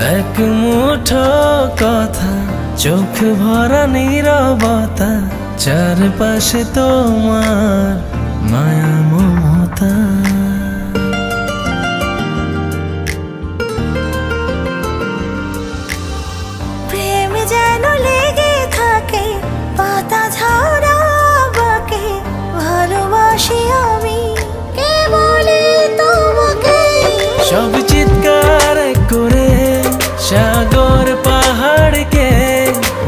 এক মুঠো কথা, চোখ ভরা নীরবতা, চারপাশে তোমার মায়া মমতা। প্রেম যেন লেগে থাকে পাতা ঝরা বাঁকে, ভালোবাসি আমি কে বলে তোমাকে। সব চিৎকার করে সাগর পাহাড়কে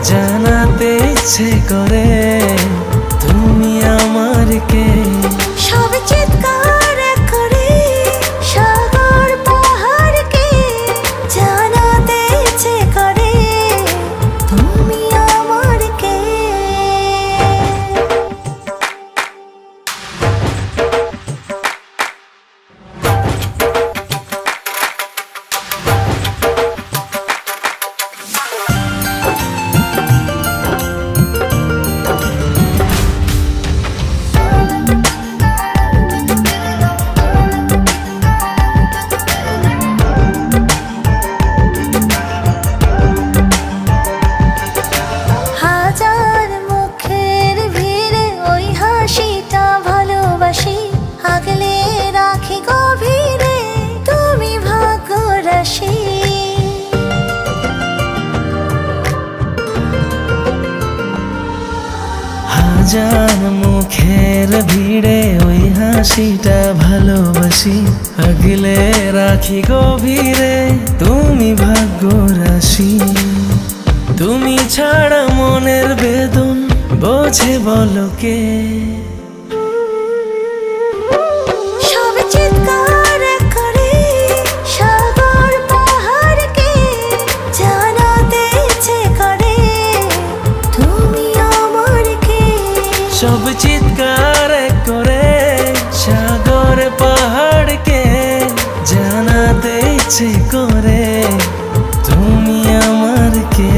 জানাতে ইচ্ছে করে তুমি আমার কে। সব চিৎকার করে সাগর পাহাড়কে জানাতে ইচ্ছে করে তুমি আমার কে। হাজার মুখের ভিড়ে ওই হাসিটা ভালোবাসি, আগলে রাখি গভীরে তুমি ভাগ্য রাশি। হাজার মুখের ভিড়ে ওই হাসিটা ভালোবাসি, আগলে রাখি গভীরে তুমি ভাগ্য রাশি। তুমি ছাড়া মনের বেদন বোঝে বলো কে। সব চিৎকার করে সাগর পাহাড়কে জানাতে ইচ্ছে করে তুমি আমার কে। সব চিৎকার করে সাগর পাহাড়কে জানাতে ইচ্ছে করে তুমি আমার কে।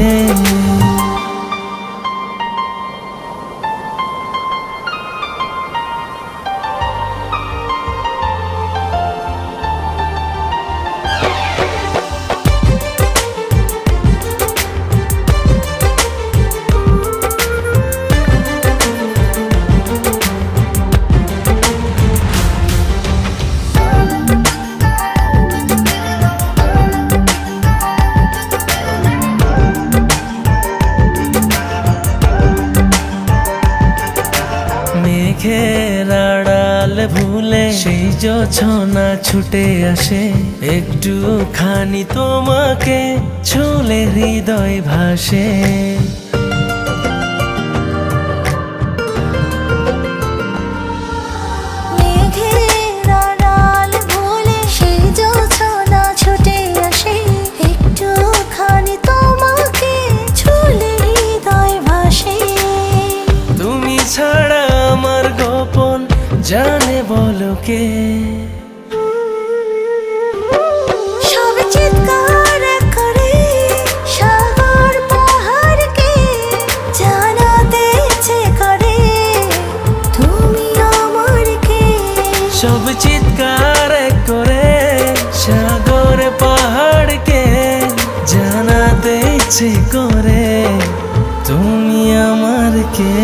মেঘের আড়াল ভুলে সেই জোছনা ছুটে আসে, একটুখানি তোমাকে ছুলে হৃদয় ভাসে। মেঘের আড়াল ভুলে সেই জোছনা ছুটে আসে, একটুখানি তোমাকে ছুলে হৃদয় ভাসে। তুমি ছাড়া আমার গোপন জানে বলো কে। সব চিৎকার করে সাগর পাহাড়কে জানাতে ইচ্ছে করে তুমি আমার কে। সব চিৎকার করে সাগর পাহাড়কে জানাতে ইচ্ছে করে তুমি আমার কে।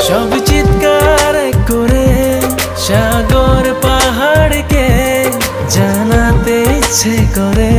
সব চিৎকার করে সাগর পাহাড়কে জানাতে ইচ্ছে করে